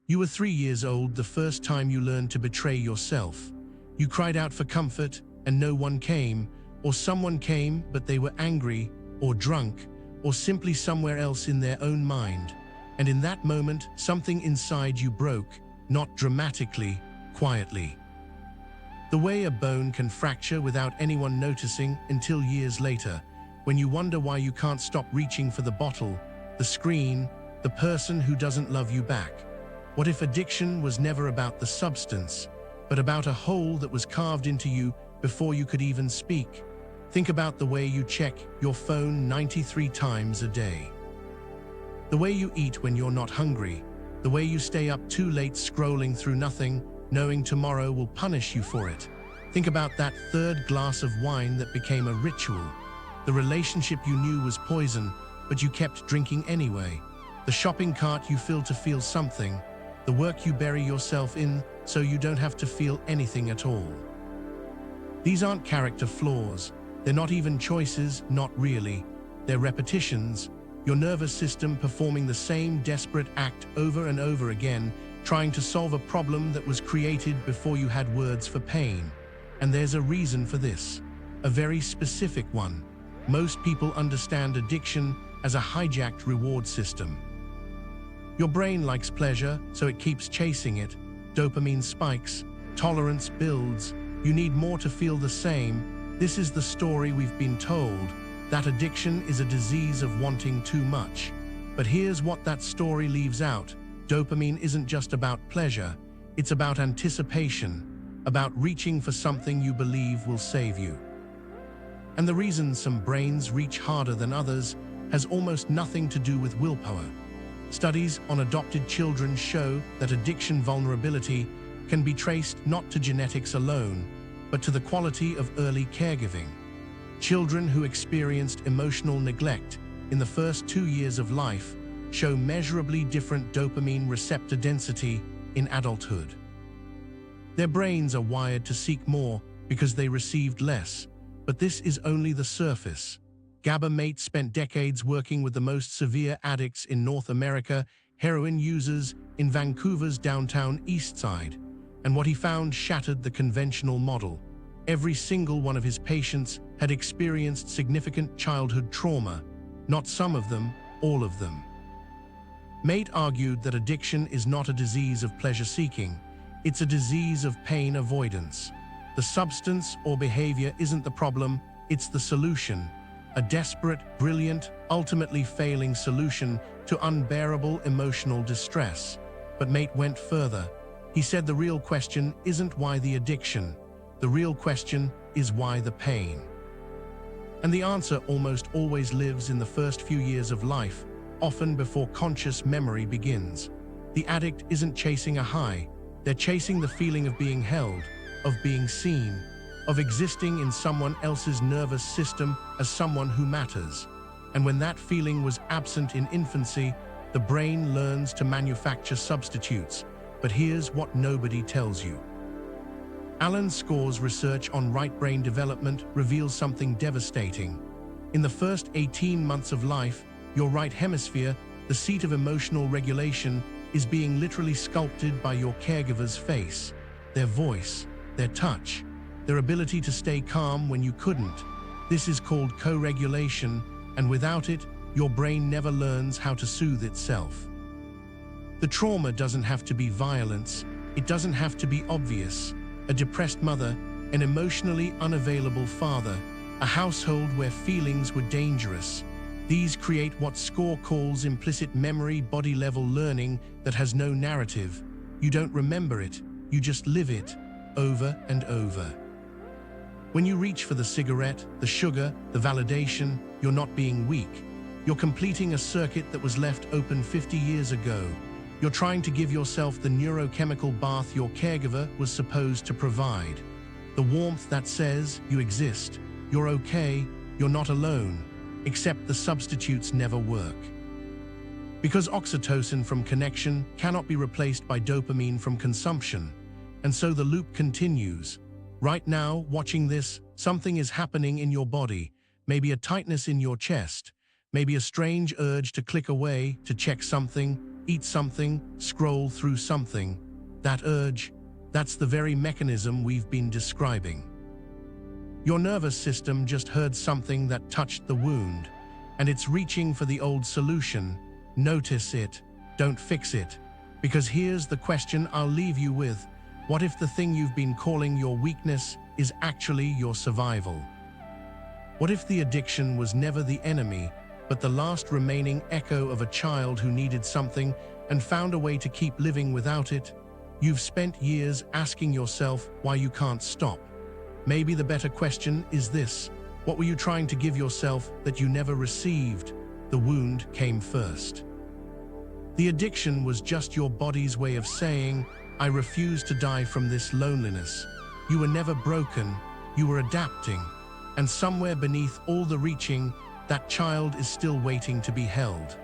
You were 3 years old the first time you learned to betray yourself. You cried out for comfort and no one came, or someone came but they were angry or drunk or simply somewhere else in their own mind. And in that moment, something inside you broke, not dramatically, quietly. The way a bone can fracture without anyone noticing until years later, when you wonder why you can't stop reaching for the bottle, the screen, the person who doesn't love you back. What if addiction was never about the substance, but about a hole that was carved into you before you could even speak? Think about the way you check your phone 93 times a day. The way you eat when you're not hungry. The way you stay up too late scrolling through nothing, knowing tomorrow will punish you for it. Think about that third glass of wine that became a ritual. The relationship you knew was poison, but you kept drinking anyway. The shopping cart you fill to feel something. The work you bury yourself in so you don't have to feel anything at all. These aren't character flaws. They're not even choices, not really. They're repetitions. Your nervous system performing the same desperate act over and over again, trying to solve a problem that was created before you had words for pain. And there's a reason for this, a very specific one. Most people understand addiction as a hijacked reward system. Your brain likes pleasure, so it keeps chasing it. Dopamine spikes, tolerance builds, you need more to feel the same. This is the story we've been told, that addiction is a disease of wanting too much. But here's what that story leaves out. Dopamine isn't just about pleasure, it's about anticipation, about reaching for something you believe will save you. And the reason some brains reach harder than others has almost nothing to do with willpower. Studies on adopted children show that addiction vulnerability can be traced not to genetics alone, but to the quality of early caregiving. Children who experienced emotional neglect in the first 2 years of life show measurably different dopamine receptor density in adulthood. Their brains are wired to seek more because they received less, but this is only the surface. Gabor-Mate spent decades working with the most severe addicts in North America, heroin users in Vancouver's downtown East Side, and what he found shattered the conventional model. Every single one of his patients had experienced significant childhood trauma, not some of them, all of them. Mate argued that addiction is not a disease of pleasure-seeking, it's a disease of pain avoidance. The substance or behavior isn't the problem, it's the solution. A desperate, brilliant, ultimately failing solution to unbearable emotional distress. But Mate went further. He said the real question isn't why the addiction. The real question is why the pain. And the answer almost always lives in the first few years of life, often before conscious memory begins. The addict isn't chasing a high, they're chasing the feeling of being held, of being seen, of existing in someone else's nervous system as someone who matters. And when that feeling was absent in infancy, the brain learns to manufacture substitutes. But here's what nobody tells you. Alan Score's research on right brain development reveals something devastating. In the first 18 months of life, your right hemisphere, the seat of emotional regulation, is being literally sculpted by your caregiver's face, their voice, their touch, their ability to stay calm when you couldn't. This is called co-regulation, and without it, your brain never learns how to soothe itself. The trauma doesn't have to be violence, it doesn't have to be obvious. A depressed mother, an emotionally unavailable father, a household where feelings were dangerous. These create what Score calls implicit memory, body-level learning that has no narrative. You don't remember it, you just live it, over and over. When you reach for the cigarette, the sugar, the validation, you're not being weak. You're completing a circuit that was left open 50 years ago. You're trying to give yourself the neurochemical bath your caregiver was supposed to provide. The warmth that says you exist, you're okay, you're not alone, except the substitutes never work. Because oxytocin from connection cannot be replaced by dopamine from consumption. And so the loop continues. Right now, watching this, something is happening in your body, maybe a tightness in your chest, maybe a strange urge to click away, to check something. eat something, scroll through something. That urge, that's the very mechanism we've been describing. Your nervous system just heard something that touched the wound, and it's reaching for the old solution. Notice it, don't fix it. Because here's the question I'll leave you with. What if the thing you've been calling your weakness is actually your survival? What if the addiction was never the enemy, but the last remaining echo of a child who needed something and found a way to keep living without it? You've spent years asking yourself why you can't stop. Maybe the better question is this: what were you trying to give yourself that you never received? The wound came first. The addiction was just your body's way of saying, I refuse to die from this loneliness. You were never broken, you were adapting. And somewhere beneath all the reaching, that child is still waiting to be held.